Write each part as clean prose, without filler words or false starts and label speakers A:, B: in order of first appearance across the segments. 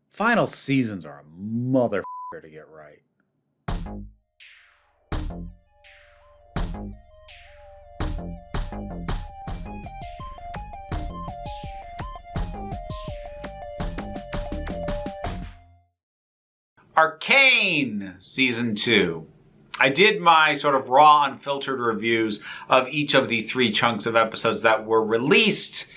A: Final seasons are a motherfucker to get right.
B: Arcane Season 2. I did my sort of raw, unfiltered reviews of each of the 3 chunks of episodes that were released.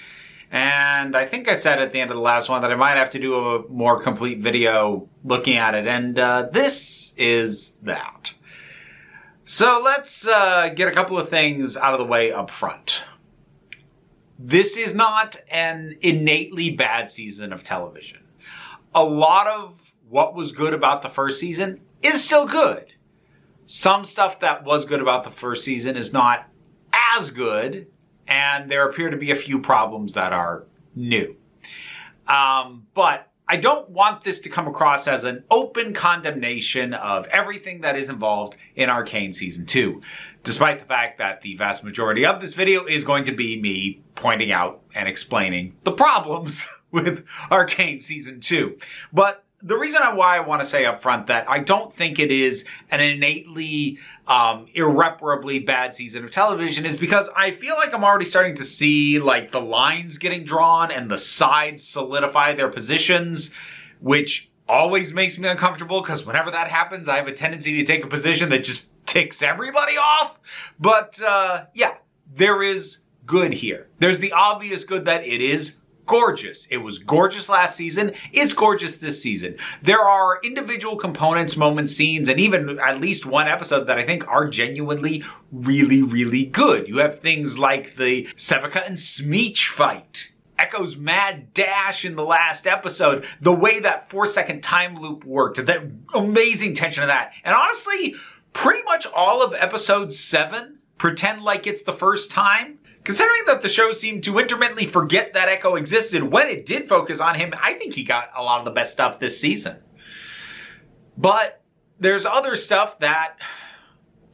B: And I think I said at the end of the last one that I might have to do a more complete video looking at it. And this is that. So let's get a couple of things out of the way up front. This is not an innately bad season of television. A lot of what was good about the first season is still good. Some stuff that was good about the first season is not as good, and there appear to be a few problems that are new. But I don't want this to come across as an open condemnation of everything that is involved in Arcane Season 2, despite the fact that the vast majority of this video is going to be me pointing out and explaining the problems with Arcane Season 2. But the reason why I want to say up front that I don't think it is an innately, irreparably bad season of television is because I feel like I'm already starting to see like the lines getting drawn and the sides solidify their positions, which always makes me uncomfortable because whenever that happens, I have a tendency to take a position that just ticks everybody off. But yeah, there is good here. There's the obvious good that it is gorgeous. It was gorgeous last season. It's gorgeous this season. There are individual components, moments, scenes, and even at least one episode that I think are genuinely really, really good. You have things like the Sevica and Smeech fight. Echo's mad dash in the last episode. The way that 4-second time loop worked. That amazing tension of that. And honestly, pretty much all of episode 7, pretend like it's the first time. Considering that the show seemed to intermittently forget that Echo existed when it did focus on him, I think he got a lot of the best stuff this season. But there's other stuff that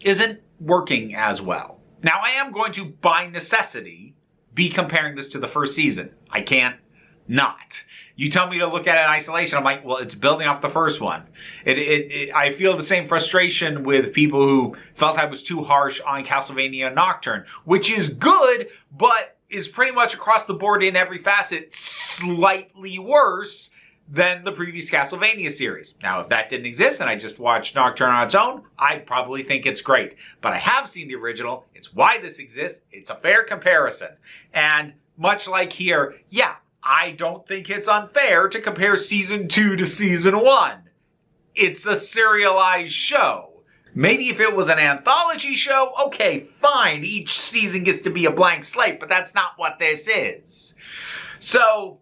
B: isn't working as well. Now, I am going to, by necessity, be comparing this to the first season. I can't not. You tell me to look at it in isolation, I'm like, well, it's building off the first one. I feel the same frustration with people who felt I was too harsh on Castlevania Nocturne, which is good, but is pretty much across the board in every facet slightly worse than the previous Castlevania series. Now, if that didn't exist and I just watched Nocturne on its own, I'd probably think it's great. But I have seen the original. It's why this exists. It's a fair comparison. And much like here, yeah, I don't think it's unfair to compare Season 2 to Season 1. It's a serialized show. Maybe if it was an anthology show, okay, fine. Each season gets to be a blank slate, but that's not what this is. So,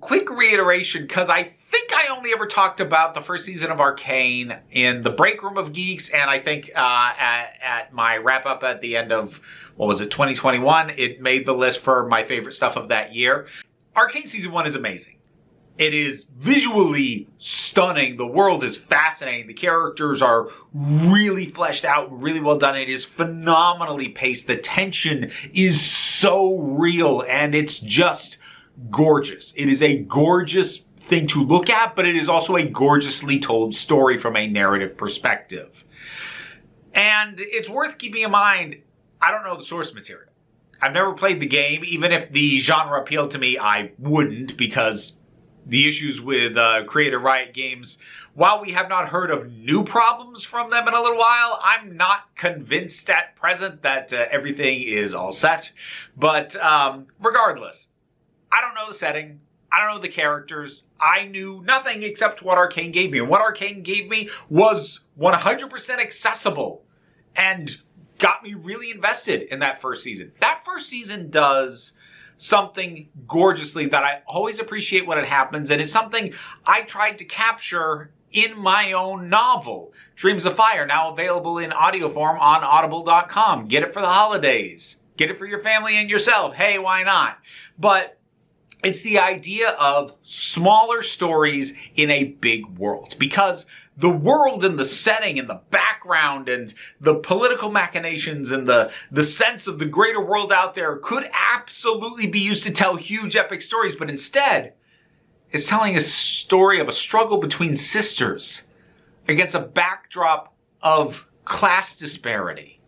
B: quick reiteration, because I think I only ever talked about the first season of Arcane in the break room of Geeks, and I think at my wrap-up at the end of, 2021, it made the list for my favorite stuff of that year. Arcane Season 1 is amazing. It is visually stunning. The world is fascinating. The characters are really fleshed out, really well done. It is phenomenally paced. The tension is so real, and it's just gorgeous. It is a gorgeous thing to look at, but it is also a gorgeously told story from a narrative perspective. And it's worth keeping in mind, I don't know the source material. I've never played the game. Even if the genre appealed to me, I wouldn't, because the issues with Creative Riot games, while we have not heard of new problems from them in a little while, I'm not convinced at present that everything is all set. But regardless, I don't know the setting. I don't know the characters. I knew nothing except what Arcane gave me. And what Arcane gave me was 100% accessible and got me really invested in that first season. That first season does something gorgeously that I always appreciate when it happens, and it's something I tried to capture in my own novel, Dreams of Fire, now available in audio form on audible.com. Get it for the holidays. Get it for your family and yourself. Hey, why not? But It's the idea of smaller stories in a big world, because the world and the setting and the background and the political machinations and the sense of the greater world out there could absolutely be used to tell huge epic stories, but instead it's telling a story of a struggle between sisters against a backdrop of class disparity.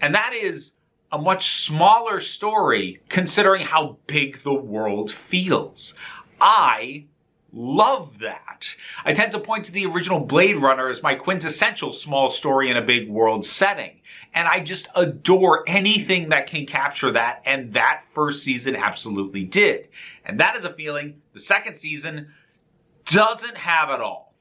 B: And that is a much smaller story considering how big the world feels. I love that. I tend to point to the original Blade Runner as my quintessential small story in a big world setting. And I just adore anything that can capture that, and that first season absolutely did. And that is a feeling the second season doesn't have at all.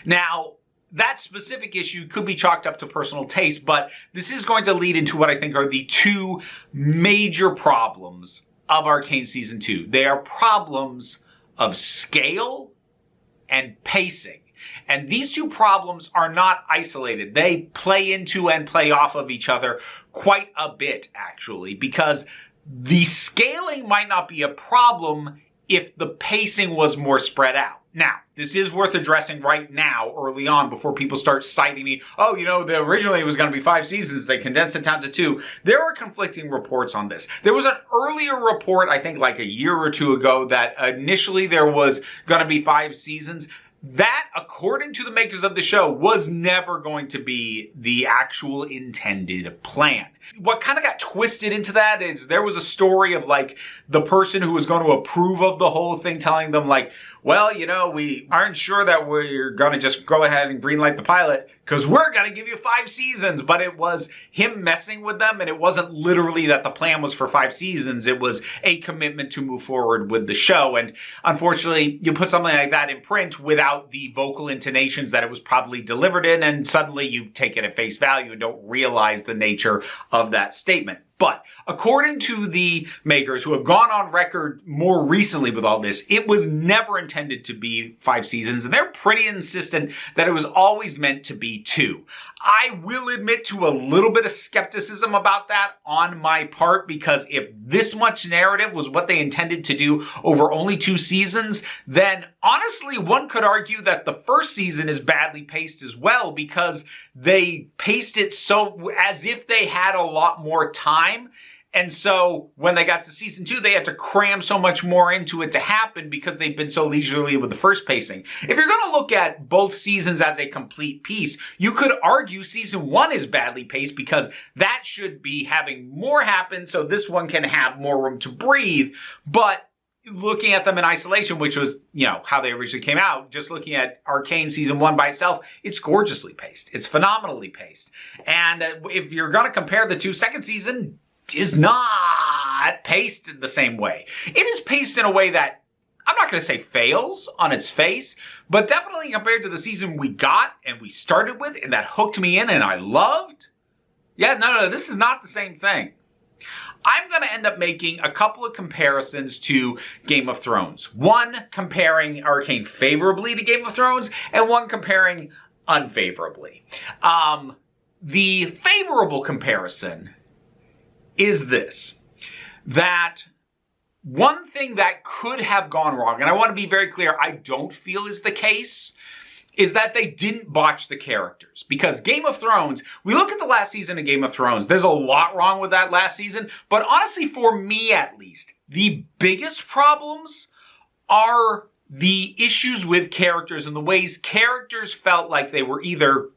B: Now, that specific issue could be chalked up to personal taste, but this is going to lead into what I think are the two major problems of Arcane Season 2. They are problems of scale and pacing. And these two problems are not isolated. They play into and play off of each other quite a bit, actually, because the scaling might not be a problem if the pacing was more spread out. Now, this is worth addressing right now, early on, before people start citing me. Oh, originally it was going to be 5 seasons. They condensed it down to 2. There are conflicting reports on this. There was an earlier report, I think like a year or two ago, that initially there was going to be 5 seasons. That, according to the makers of the show, was never going to be the actual intended plan. What kind of got twisted into that is there was a story of the person who was going to approve of the whole thing telling them well, we aren't sure that we're going to just go ahead and greenlight the pilot because we're going to give you 5 seasons. But it was him messing with them, and it wasn't literally that the plan was for 5 seasons. It was a commitment to move forward with the show. And unfortunately, you put something like that in print without the vocal intonations that it was probably delivered in, and suddenly you take it at face value and don't realize the nature of that statement. But according to the makers who have gone on record more recently with all this, it was never intended to be 5 seasons. And they're pretty insistent that it was always meant to be 2. I will admit to a little bit of skepticism about that on my part, because if this much narrative was what they intended to do over only 2 seasons, then honestly, one could argue that the first season is badly paced as well, because they paced it so as if they had a lot more time. And so when they got to season 2, they had to cram so much more into it to happen because they've been so leisurely with the first pacing. If you're going to look at both seasons as a complete piece, you could argue season 1 is badly paced because that should be having more happen so this one can have more room to breathe. But looking at them in isolation, which was, how they originally came out, just looking at Arcane season 1 by itself, it's gorgeously paced. It's phenomenally paced. And if you're going to compare the two, second season is not paced the same way. It is paced in a way that I'm not going to say fails on its face, but definitely compared to the season we got and we started with and that hooked me in and I loved. Yeah, no, this is not the same thing. I'm going to end up making a couple of comparisons to Game of Thrones. One comparing Arcane favorably to Game of Thrones, and one comparing unfavorably. The favorable comparison is this, that one thing that could have gone wrong, and I want to be very clear, I don't feel is the case, is that they didn't botch the characters. Because Game of Thrones, we look at the last season of Game of Thrones, there's a lot wrong with that last season, but honestly, for me at least, the biggest problems are the issues with characters and the ways characters felt like they were either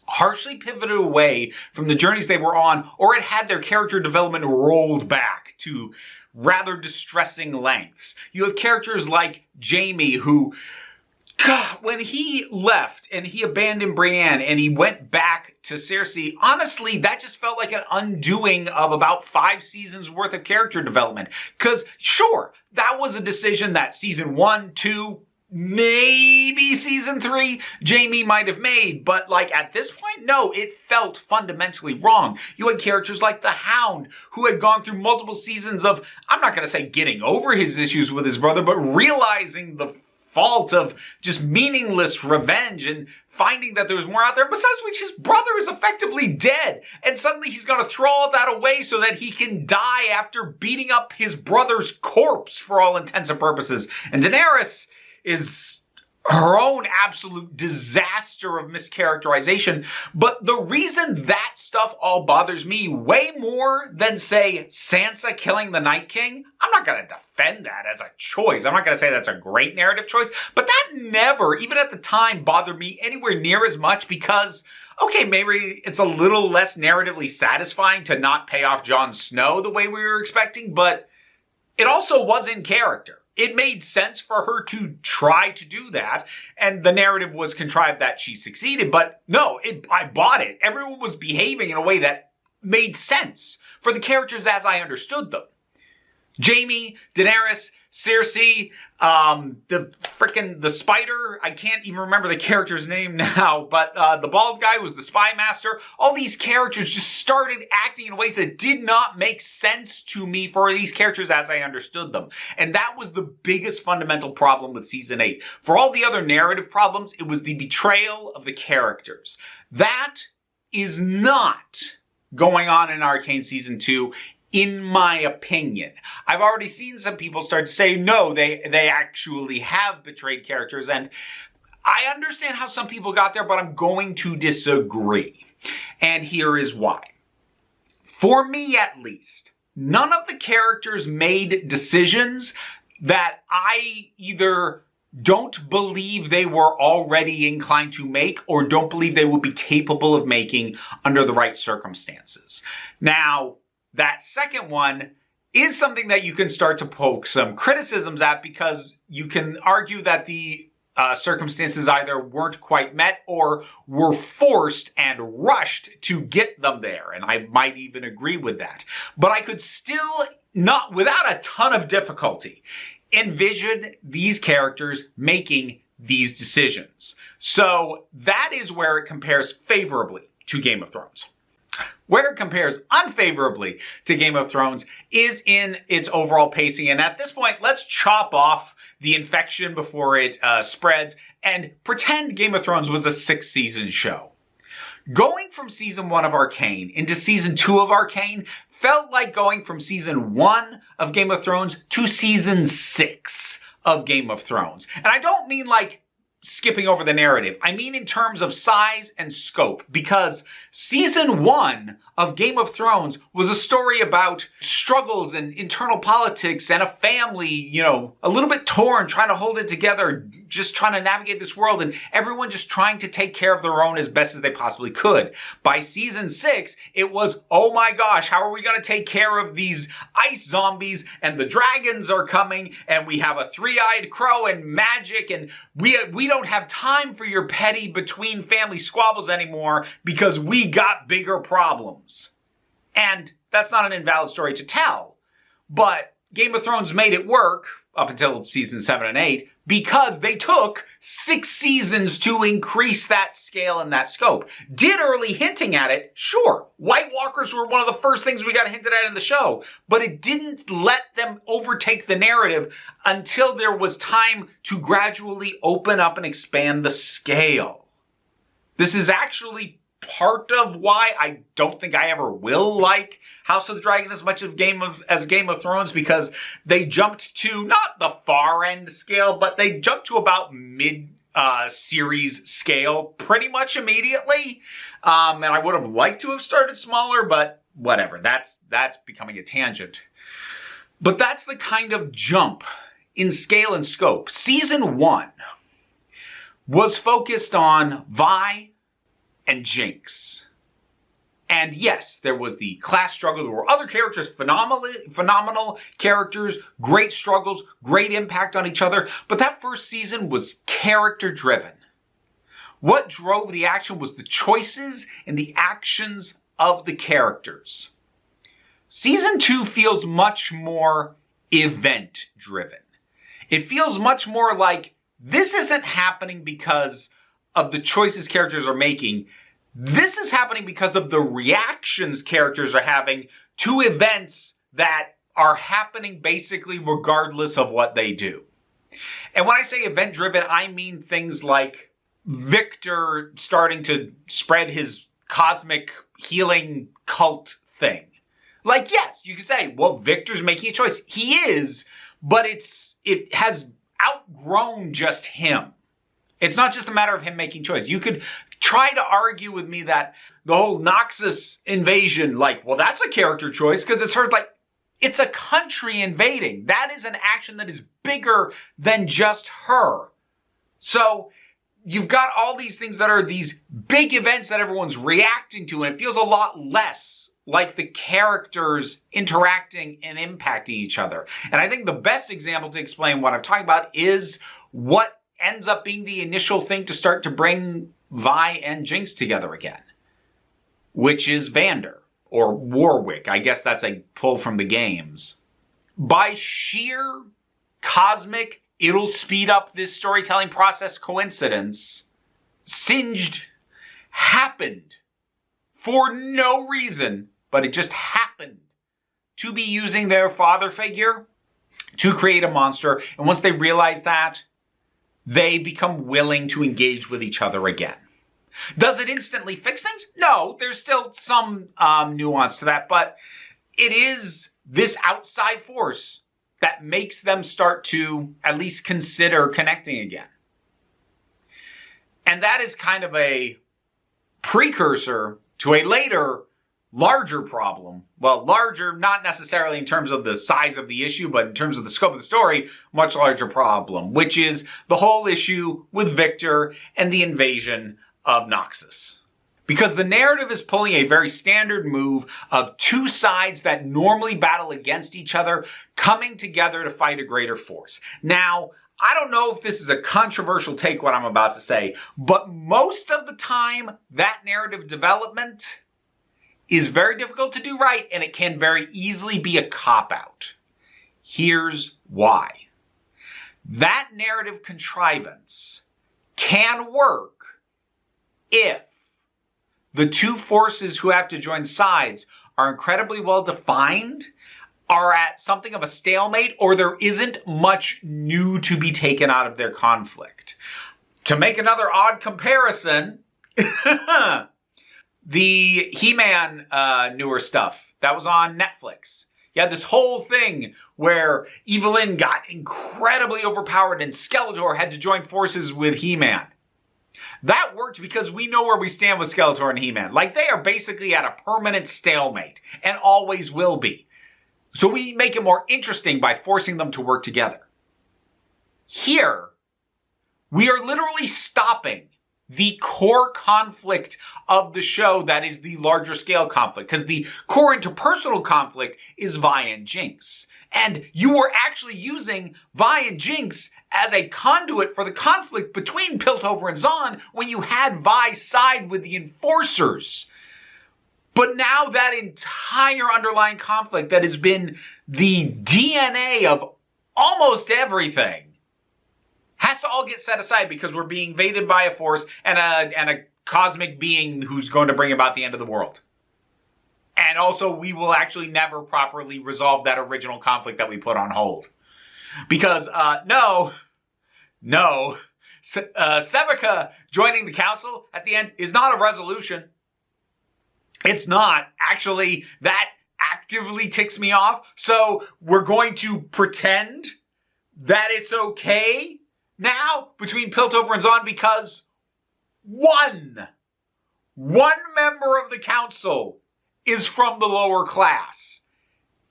B: harshly pivoted away from the journeys they were on, or it had their character development rolled back to rather distressing lengths. You have characters like Jaime who, God, when he left and he abandoned Brienne and he went back to Cersei, honestly, that just felt like an undoing of about 5 seasons worth of character development. Because sure, that was a decision that season 1, 2, maybe season 3, Jaime might have made, but at this point, no, it felt fundamentally wrong. You had characters like the Hound, who had gone through multiple seasons of, I'm not going to say getting over his issues with his brother, but realizing the fault of just meaningless revenge and finding that there was more out there, besides which his brother is effectively dead. And suddenly he's going to throw all that away so that he can die after beating up his brother's corpse for all intents and purposes. And Daenerys is her own absolute disaster of mischaracterization. But the reason that stuff all bothers me way more than, say, Sansa killing the Night King, I'm not going to defend that as a choice. I'm not going to say that's a great narrative choice, but that never, even at the time, bothered me anywhere near as much because, okay, maybe it's a little less narratively satisfying to not pay off Jon Snow the way we were expecting, but it also was in character. It made sense for her to try to do that, and the narrative was contrived that she succeeded, but no, I bought it. Everyone was behaving in a way that made sense for the characters as I understood them. Jaime, Daenerys, Cersei, the spider, I can't even remember the character's name now, but the bald guy was the spy master. All these characters just started acting in ways that did not make sense to me for these characters as I understood them. And that was the biggest fundamental problem with season 8. For all the other narrative problems, it was the betrayal of the characters. That is not going on in Arcane season 2. In my opinion. I've already seen some people start to say, no, they actually have betrayed characters, and I understand how some people got there, but I'm going to disagree. And here is why. For me, at least, none of the characters made decisions that I either don't believe they were already inclined to make or don't believe they would be capable of making under the right circumstances. Now, that second one is something that you can start to poke some criticisms at because you can argue that the circumstances either weren't quite met or were forced and rushed to get them there. And I might even agree with that. But I could still, not without a ton of difficulty, envision these characters making these decisions. So that is where it compares favorably to Game of Thrones. Where it compares unfavorably to Game of Thrones is in its overall pacing. And at this point, let's chop off the infection before it spreads and pretend Game of Thrones was a 6-season show. Going from season 1 of Arcane into season 2 of Arcane felt like going from season 1 of Game of Thrones to season 6 of Game of Thrones. And I don't mean like skipping over the narrative. I mean in terms of size and scope, because season 1 of Game of Thrones was a story about struggles and internal politics and a family, you know, a little bit torn, trying to hold it together, just trying to navigate this world, and everyone just trying to take care of their own as best as they possibly could. By season 6, it was, oh my gosh, how are we going to take care of these ice zombies, and the dragons are coming, and we have a three-eyed crow and magic, and we don't have time for your petty between family squabbles anymore because we got bigger problems. And that's not an invalid story to tell, but Game of Thrones made it work up until season 7 and 8 because they took 6 seasons to increase that scale and that scope. Did early hinting at it? Sure. White Walkers were one of the first things we got hinted at in the show, but it didn't let them overtake the narrative until there was time to gradually open up and expand the scale. This is actually part of why I don't think I ever will like House of the Dragon as much as Game of Thrones, because they jumped to not the far end scale, but they jumped to about mid series scale pretty much immediately. And I would have liked to have started smaller, but whatever. That's becoming a tangent. But that's the kind of jump in scale and scope. Season 1 was focused on Vi and Jinx. And yes, there was the class struggle. There were other characters, phenomenal characters, great struggles, great impact on each other. But that first season was character driven. What drove the action was the choices and the actions of the characters. Season 2 feels much more event driven. It feels much more like this isn't happening because of the choices characters are making. This is happening because of the reactions characters are having to events that are happening basically regardless of what they do. And when I say event driven, I mean things like Victor starting to spread his cosmic healing cult thing. Like, yes, you could say, well, Victor's making a choice. He is, but it has outgrown just him. It's not just a matter of him making choice. You could try to argue with me that the whole Noxus invasion, like, well, that's a character choice because it's like, it's a country invading. That is an action that is bigger than just her. So you've got all these things that are these big events that everyone's reacting to, and it feels a lot less like the characters interacting and impacting each other. And I think the best example to explain what I'm talking about is what ends up being the initial thing to start to bring Vi and Jinx together again, which is Vander, or Warwick. I guess that's a pull from the games. By sheer cosmic, it'll speed up this storytelling process coincidence, Singed happened for no reason, but it just happened to be using their father figure to create a monster. And once they realize that, they become willing to engage with each other again. Does it instantly fix things? No, there's still some nuance to that, but it is this outside force that makes them start to at least consider connecting again. And that is kind of a precursor to a later, larger problem. Well, larger, not necessarily in terms of the size of the issue, but in terms of the scope of the story, much larger problem, which is the whole issue with Victor and the invasion of Noxus. Because the narrative is pulling a very standard move of two sides that normally battle against each other coming together to fight a greater force. Now, I don't know if this is a controversial take, what I'm about to say, but most of the time, that narrative development is very difficult to do right, and it can very easily be a cop-out. Here's why. That narrative contrivance can work if the two forces who have to join sides are incredibly well defined, are at something of a stalemate, or there isn't much new to be taken out of their conflict. To make another odd comparison, the He-Man newer stuff that was on Netflix. You had this whole thing where Evelyn got incredibly overpowered and Skeletor had to join forces with He-Man. That worked because we know where we stand with Skeletor and He-Man. Like, they are basically at a permanent stalemate and always will be. So we make it more interesting by forcing them to work together. Here, we are literally stopping the core conflict of the show that is the larger scale conflict, because the core interpersonal conflict is Vi and Jinx. And you were actually using Vi and Jinx as a conduit for the conflict between Piltover and Zahn when you had Vi side with the Enforcers. But now that entire underlying conflict that has been the DNA of almost everything has to all get set aside because we're being invaded by a force and a cosmic being who's going to bring about the end of the world. And also, we will actually never properly resolve that original conflict that we put on hold. Because, Sevica joining the council at the end is not a resolution. It's not. Actually, that actively ticks me off. So we're going to pretend that it's okay now between Piltover and Zahn because one member of the council is from the lower class.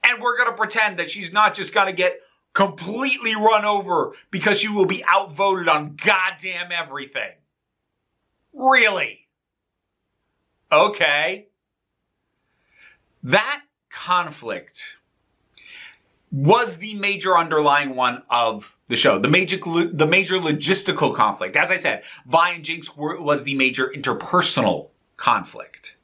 B: And we're going to pretend that she's not just going to get completely run over because she will be outvoted on goddamn everything. Really? Okay. That conflict was the major underlying one of the show. The major logistical conflict. As I said, Vi and Jinx was the major interpersonal conflict.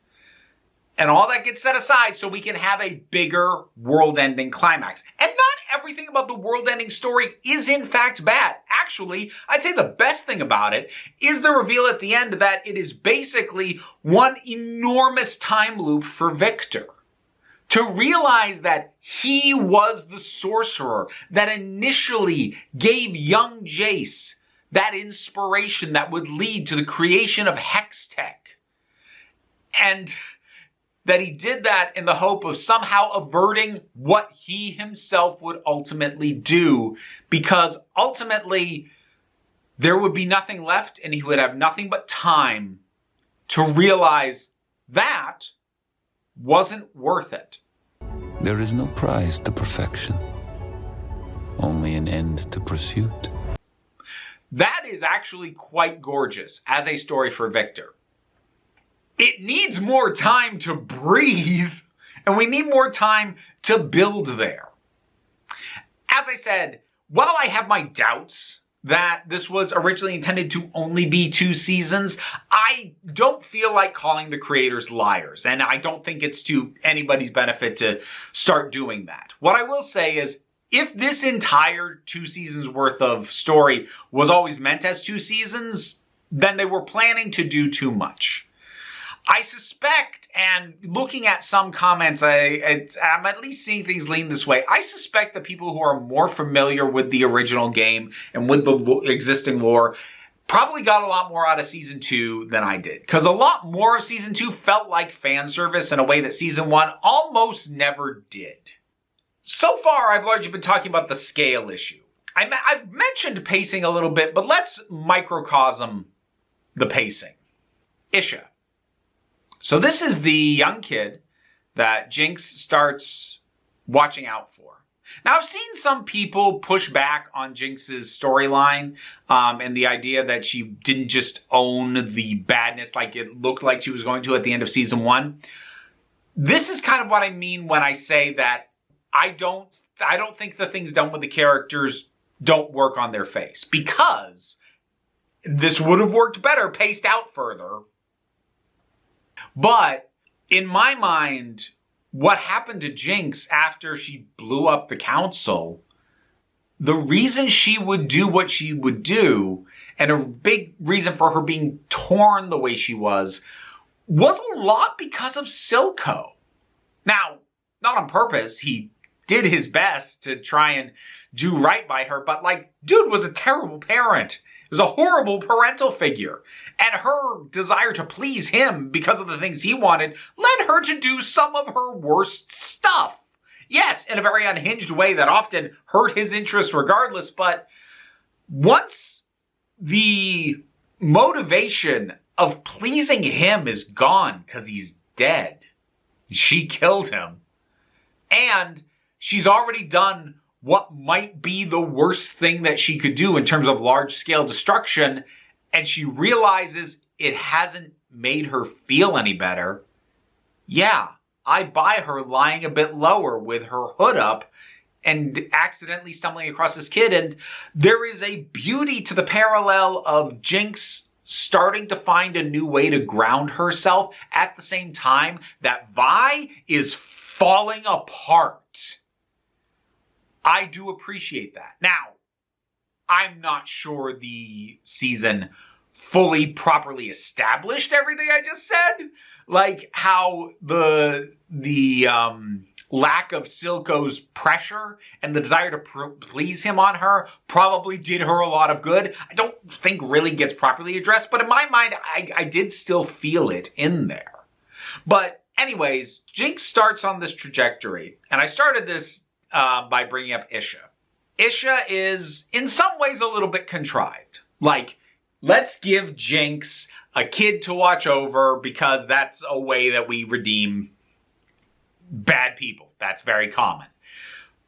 B: And all that gets set aside so we can have a bigger world-ending climax. And not everything about the world-ending story is in fact bad. Actually, I'd say the best thing about it is the reveal at the end that it is basically one enormous time loop for Victor. To realize that he was the sorcerer that initially gave young Jace that inspiration that would lead to the creation of Hextech. And that he did that in the hope of somehow averting what he himself would ultimately do, because ultimately there would be nothing left and he would have nothing but time to realize that wasn't worth it.
C: There is no prize to perfection, only an end to pursuit.
B: That is actually quite gorgeous as a story for Victor. It needs more time to breathe, and we need more time to build there. As I said, while I have my doubts that this was originally intended to only be 2 seasons, I don't feel like calling the creators liars, and I don't think it's to anybody's benefit to start doing that. What I will say is, if this entire 2 seasons worth of story was always meant as 2 seasons, then they were planning to do too much. I suspect, and looking at some comments, I'm at least seeing things lean this way. I suspect that people who are more familiar with the original game and with the existing lore probably got a lot more out of Season 2 than I did. Because a lot more of Season 2 felt like fan service in a way that Season 1 almost never did. So far, I've largely been talking about the scale issue. I've mentioned pacing a little bit, but let's microcosm the pacing. Isha. So this is the young kid that Jinx starts watching out for. Now, I've seen some people push back on Jinx's storyline and the idea that she didn't just own the badness like it looked like she was going to at the end of Season 1. This is kind of what I mean when I say that I don't think the things done with the characters don't work on their face, because this would have worked better paced out further. But in my mind, what happened to Jinx after she blew up the council, the reason she would do what she would do, and a big reason for her being torn the way she was a lot because of Silco. Now, not on purpose, he did his best to try and do right by her, but dude was a terrible parent. It was a horrible parental figure. And her desire to please him because of the things he wanted led her to do some of her worst stuff. Yes, in a very unhinged way that often hurt his interests regardless, but once the motivation of pleasing him is gone because he's dead, she killed him, and she's already done what might be the worst thing that she could do in terms of large-scale destruction, and she realizes it hasn't made her feel any better. Yeah, I buy her lying a bit lower with her hood up and accidentally stumbling across this kid, and there is a beauty to the parallel of Jinx starting to find a new way to ground herself at the same time that Vi is falling apart. I do appreciate that. Now, I'm not sure the season fully properly established everything I just said. Like how the lack of Silco's pressure and the desire to please him on her probably did her a lot of good. I don't think really gets properly addressed, but in my mind, I did still feel it in there. But anyways, Jinx starts on this trajectory, and I started this by bringing up Isha. Isha is, in some ways, a little bit contrived. Like, let's give Jinx a kid to watch over because that's a way that we redeem bad people. That's very common.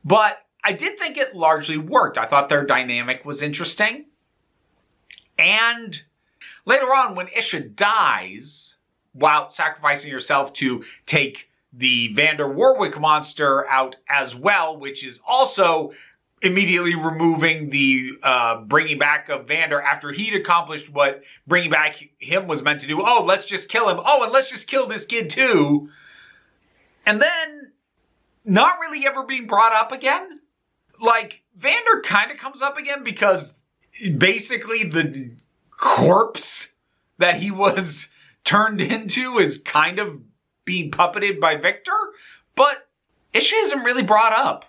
B: But I did think it largely worked. I thought their dynamic was interesting. And later on, when Isha dies, while sacrificing herself to take the Vander Warwick monster out as well, which is also immediately removing the bringing back of Vander after he'd accomplished what bringing back him was meant to do. Oh, let's just kill him. Oh, and let's just kill this kid too. And then not really ever being brought up again. Like, Vander kind of comes up again because basically the corpse that he was turned into is kind of being puppeted by Victor, but Isha isn't really brought up.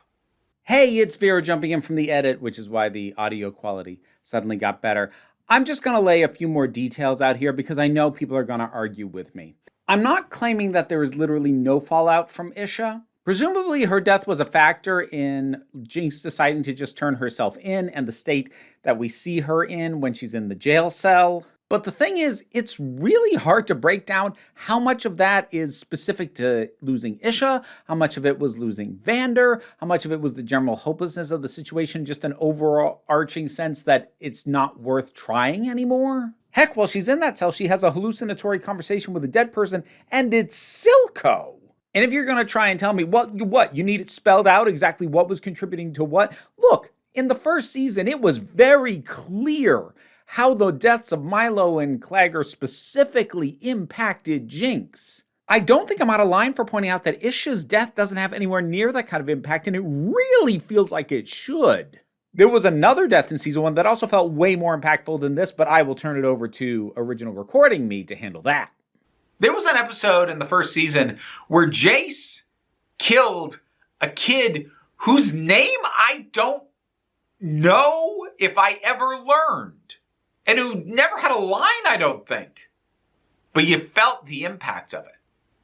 A: Hey, it's Vera jumping in from the edit, which is why the audio quality suddenly got better. I'm just going to lay a few more details out here because I know people are going to argue with me. I'm not claiming that there is literally no fallout from Isha. Presumably, her death was a factor in Jinx deciding to just turn herself in and the state that we see her in when she's in the jail cell. But the thing is, it's really hard to break down how much of that is specific to losing Isha, how much of it was losing Vander, how much of it was the general hopelessness of the situation, just an overarching sense that it's not worth trying anymore. Heck, while she's in that cell, she has a hallucinatory conversation with a dead person, and it's Silco. And if you're going to try and tell me, what, you need it spelled out exactly what was contributing to what? Look, in the first season, it was very clear how the deaths of Milo and Clagger specifically impacted Jinx. I don't think I'm out of line for pointing out that Isha's death doesn't have anywhere near that kind of impact, and it really feels like it should. There was another death in season 1 that also felt way more impactful than this, but I will turn it over to original recording me to handle that.
B: There was an episode in the first season where Jace killed a kid whose name I don't know if I ever learned. And who never had a line, I don't think. But you felt the impact of it.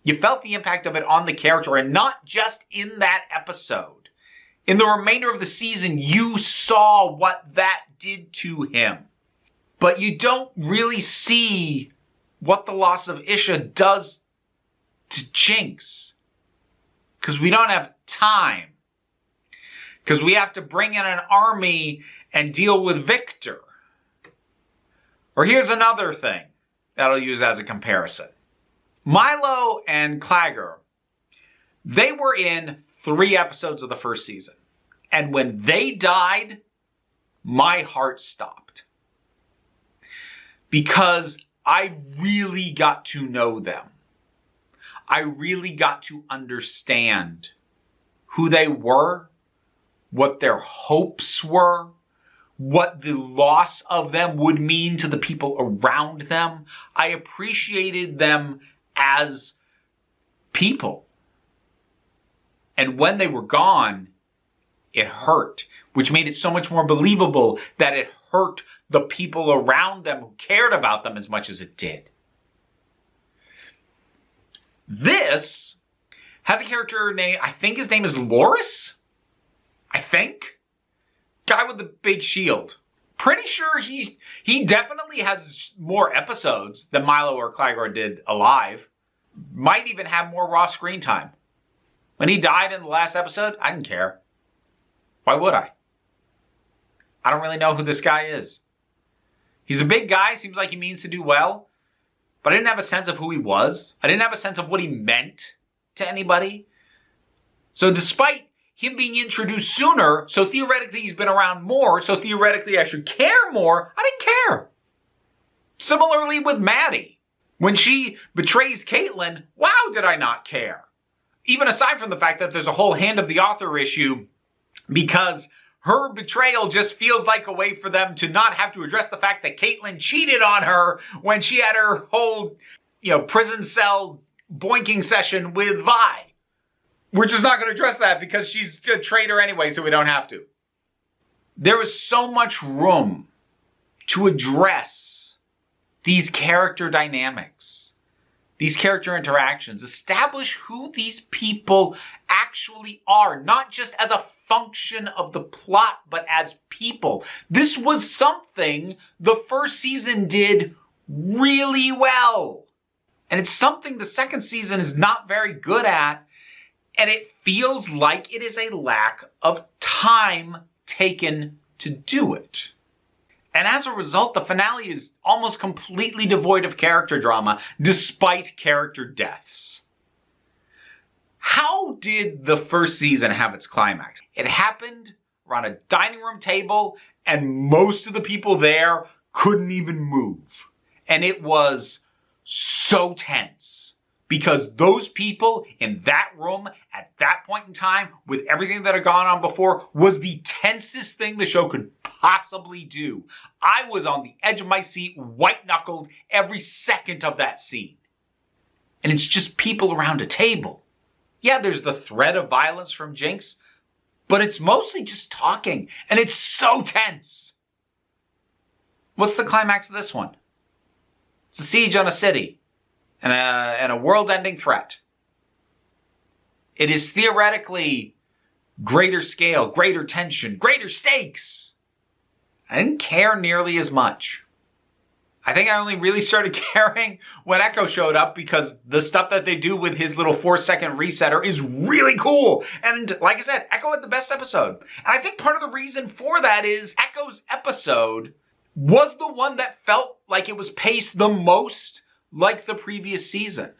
B: You felt the impact of it on the character, and not just in that episode. In the remainder of the season, you saw what that did to him. But you don't really see what the loss of Isha does to Jinx. Because we don't have time. Because we have to bring in an army and deal with Victor. Or here's another thing that I'll use as a comparison. Milo and Clagger, they were in 3 episodes of the first season. And when they died, my heart stopped. Because I really got to know them. I really got to understand who they were, what their hopes were, what the loss of them would mean to the people around them. I appreciated them as people. And when they were gone, it hurt, which made it so much more believable that it hurt the people around them who cared about them as much as it did. This has a character name, I think his name is Loris? I think? Guy with the big shield. Pretty sure he definitely has more episodes than Milo or Clagger did alive. Might even have more raw screen time. When he died in the last episode, I didn't care. Why would I? I don't really know who this guy is. He's a big guy, seems like he means to do well, but I didn't have a sense of who he was. I didn't have a sense of what he meant to anybody. So despite him being introduced sooner, so theoretically he's been around more, so theoretically I should care more, I didn't care. Similarly with Maddie. When she betrays Caitlyn, wow, did I not care. Even aside from the fact that there's a whole Hand of the Author issue, because her betrayal just feels like a way for them to not have to address the fact that Caitlyn cheated on her when she had her whole, prison cell boinking session with Vi. We're just not going to address that because she's a traitor anyway, so we don't have to. There was so much room to address these character dynamics, these character interactions, establish who these people actually are, not just as a function of the plot, but as people. This was something the first season did really well. And it's something the second season is not very good at. And it feels like it is a lack of time taken to do it. And as a result, the finale is almost completely devoid of character drama, despite character deaths. How did the first season have its climax? It happened around a dining room table, and most of the people there couldn't even move. And it was so tense. Because those people in that room at that point in time, with everything that had gone on before, was the tensest thing the show could possibly do. I was on the edge of my seat, white-knuckled every second of that scene. And it's just people around a table. Yeah, there's the threat of violence from Jinx, but it's mostly just talking. And it's so tense. What's the climax of this one? It's a siege on a city and a world-ending threat. It is theoretically greater scale, greater tension, greater stakes. I didn't care nearly as much. I think I only really started caring when Echo showed up because the stuff that they do with his little 4-second resetter is really cool. And like I said, Echo had the best episode. And I think part of the reason for that is Echo's episode was the one that felt like it was paced the most like the previous season.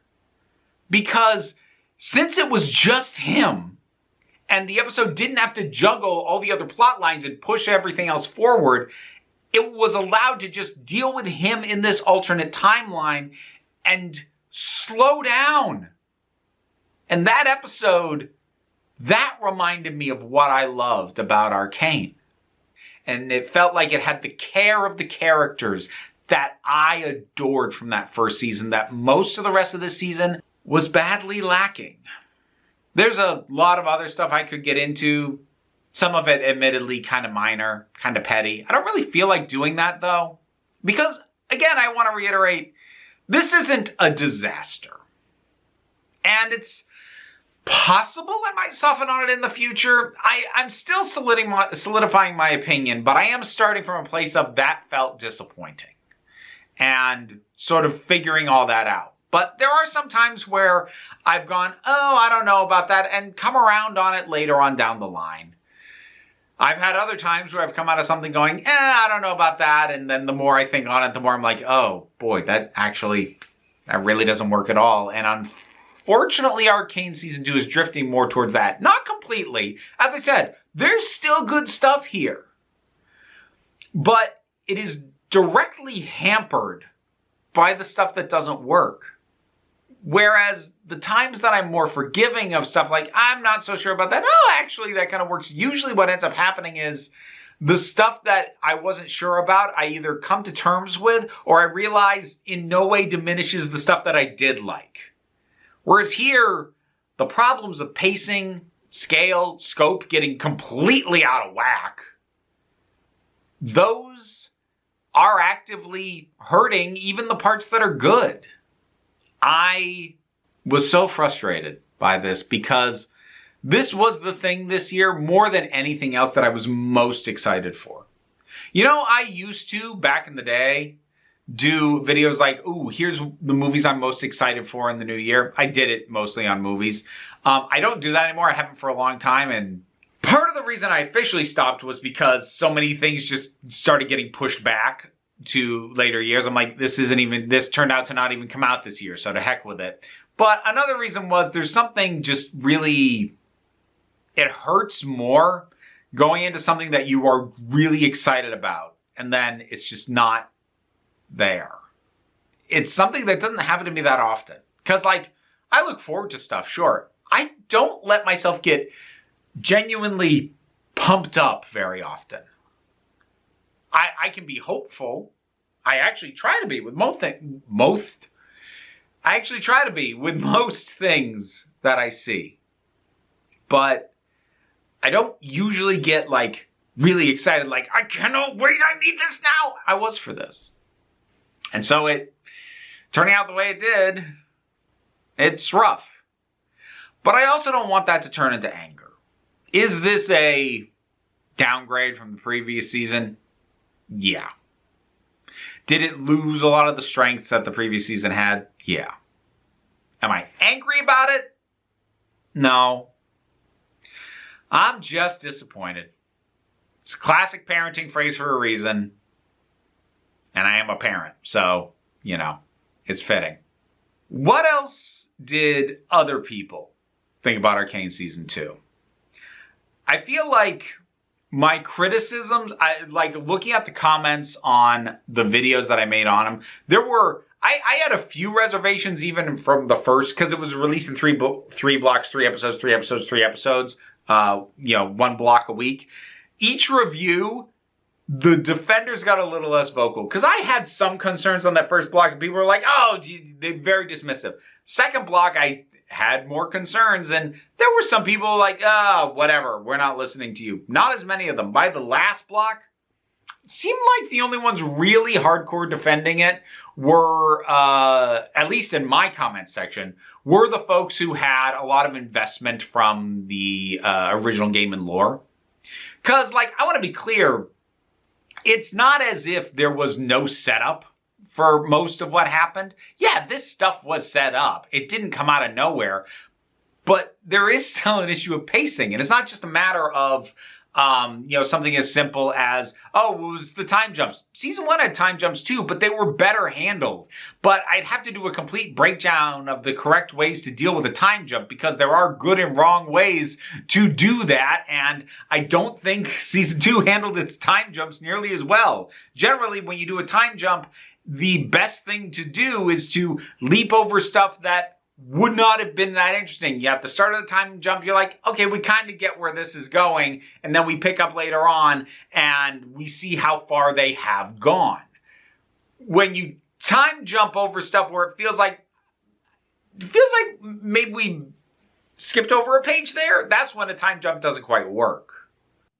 B: Because since it was just him, and the episode didn't have to juggle all the other plot lines and push everything else forward, it was allowed to just deal with him in this alternate timeline and slow down. And that episode, that reminded me of what I loved about Arcane. And it felt like it had the care of the characters that I adored from that first season that most of the rest of the season was badly lacking. There's a lot of other stuff I could get into. Some of it admittedly kind of minor, kind of petty. I don't really feel like doing that though. Because, again, I want to reiterate, this isn't a disaster. And it's possible I might soften on it in the future. I'm still solidifying my opinion, but I am starting from a place of that felt disappointing. And sort of figuring all that out. But there are some times where I've gone, oh, I don't know about that, and come around on it later on down the line. I've had other times where I've come out of something going, I don't know about that, and then the more I think on it, the more I'm like, oh, boy, that really doesn't work at all. And unfortunately, Arcane Season 2 is drifting more towards that. Not completely. As I said, there's still good stuff here. But it is directly hampered by the stuff that doesn't work. Whereas the times that I'm more forgiving of stuff like, I'm not so sure about that. Oh, actually, that kind of works. Usually what ends up happening is the stuff that I wasn't sure about, I either come to terms with or I realize in no way diminishes the stuff that I did like. Whereas here, the problems of pacing, scale, scope getting completely out of whack, those are actively hurting even the parts that are good. I was so frustrated by this because this was the thing this year more than anything else that I was most excited for. You know, I used to, back in the day, do videos like, ooh, here's the movies I'm most excited for in the new year. I did it mostly on movies. I don't do that anymore. I haven't for a long time. And part of the reason I officially stopped was because so many things just started getting pushed back to later years. I'm like, this turned out to not even come out this year, so to heck with it. But another reason was there's something just really, it hurts more going into something that you are really excited about, and then it's just not there. It's something that doesn't happen to me that often. Because, like, I look forward to stuff, sure. I don't let myself get genuinely pumped up very often. I can be hopeful. I actually try to be with most things that I see. But I don't usually get, like, really excited, like, I cannot wait, I need this now. I was for this. And so it, turning out the way it did, it's rough. But I also don't want that to turn into anger. Is this a downgrade from the previous season? Yeah. Did it lose a lot of the strengths that the previous season had? Yeah. Am I angry about it? No. I'm just disappointed. It's a classic parenting phrase for a reason. And I am a parent, so, you know, it's fitting. What else did other people think about Arcane Season 2? I feel like my criticisms, like looking at the comments on the videos that I made on them, I had a few reservations even from the first, because it was released in three blocks, 3 episodes, one block a week. Each review, the defenders got a little less vocal, because I had some concerns on that first block, and people were like, oh, they're very dismissive. Second block, I had more concerns, and there were some people like, whatever, we're not listening to you. Not as many of them. By the last block, seemed like the only ones really hardcore defending it were, at least in my comment section, were the folks who had a lot of investment from the original game and lore. Because, like, I want to be clear, it's not as if there was no setup for most of what happened. Yeah, this stuff was set up. It didn't come out of nowhere. But there is still an issue of pacing. And it's not just a matter of, something as simple as, oh, it was the time jumps. Season 1 had time jumps too, but they were better handled. But I'd have to do a complete breakdown of the correct ways to deal with a time jump because there are good and wrong ways to do that. And I don't think Season 2 handled its time jumps nearly as well. Generally, when you do a time jump, the best thing to do is to leap over stuff that would not have been that interesting. Yet at the start of the time jump, you're like, okay, we kind of get where this is going. And then we pick up later on and we see how far they have gone. When you time jump over stuff where it feels like maybe we skipped over a page there, that's when a time jump doesn't quite work.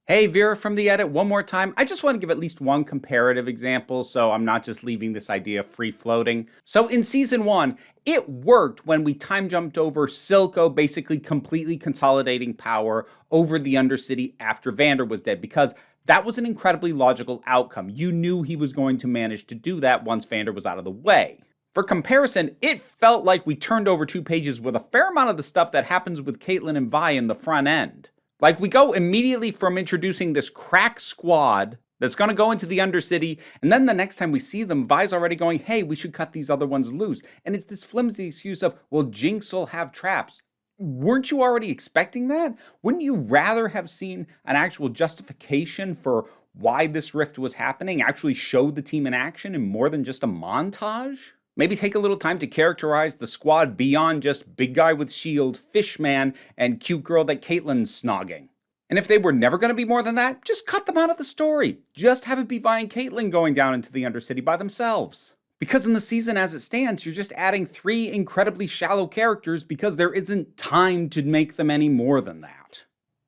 A: Hey, Vera from the edit, one more time. I just want to give at least one comparative example so I'm not just leaving this idea free floating. So in Season 1, it worked when we time jumped over Silco basically completely consolidating power over the Undercity after Vander was dead, because that was an incredibly logical outcome. You knew he was going to manage to do that once Vander was out of the way. For comparison, it felt like we turned over 2 pages with a fair amount of the stuff that happens with Caitlyn and Vi in the front end. Like, we go immediately from introducing this crack squad that's going to go into the Undercity, and then the next time we see them, Vi's already going, hey, we should cut these other ones loose. And it's this flimsy excuse of, well, Jinx will have traps. Weren't you already expecting that? Wouldn't you rather have seen an actual justification for why this rift was happening, actually show the team in action in more than just a montage? Maybe take a little time to characterize the squad beyond just big guy with shield, fish man, and cute girl that Caitlyn's snogging. And if they were never going to be more than that, just cut them out of the story. Just have it be Vi and Caitlyn going down into the Undercity by themselves. Because in the season as it stands, you're just adding 3 incredibly shallow characters because there isn't time to make them any more than that.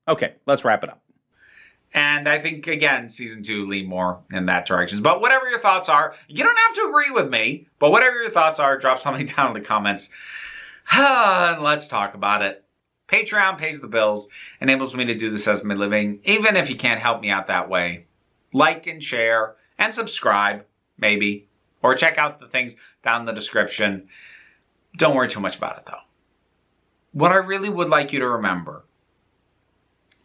A: Okay, let's wrap it up.
B: And I think, again, Season 2 lean more in that direction. But whatever your thoughts are, you don't have to agree with me, but whatever your thoughts are, drop something down in the comments. And let's talk about it. Patreon pays the bills, enables me to do this as my living, even if you can't help me out that way. Like and share and subscribe, maybe. Or check out the things down in the description. Don't worry too much about it, though. What I really would like you to remember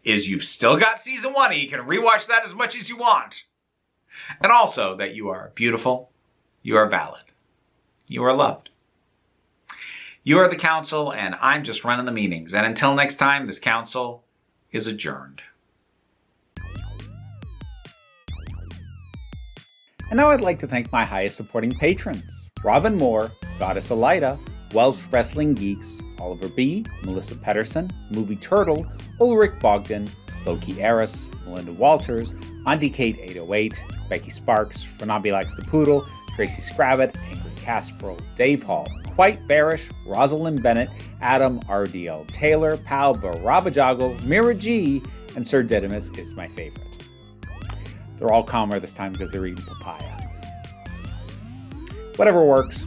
B: is you've still got Season 1 and you can rewatch that as much as you want. And also that you are beautiful, you are valid, you are loved. You are the council and I'm just running the meetings. And until next time, this council is adjourned.
A: And now I'd like to thank my highest supporting patrons: Robin Moore, Goddess Elida, Welsh Wrestling Geeks, Oliver B., Melissa Pedersen, Movie Turtle, Ulrich Bogdan, Loki Eris, Melinda Walters, Auntie Kate 808, Becky Sparks, Fernambilax the Poodle, Tracy Scrabbit, Ingrid Casperl, Dave Hall, Quite Bearish, Rosalind Bennett, Adam RDL Taylor, Pal Barabajoggle, Mira G, and Sir Didymus is my favorite. They're all calmer this time because they're eating papaya. Whatever works.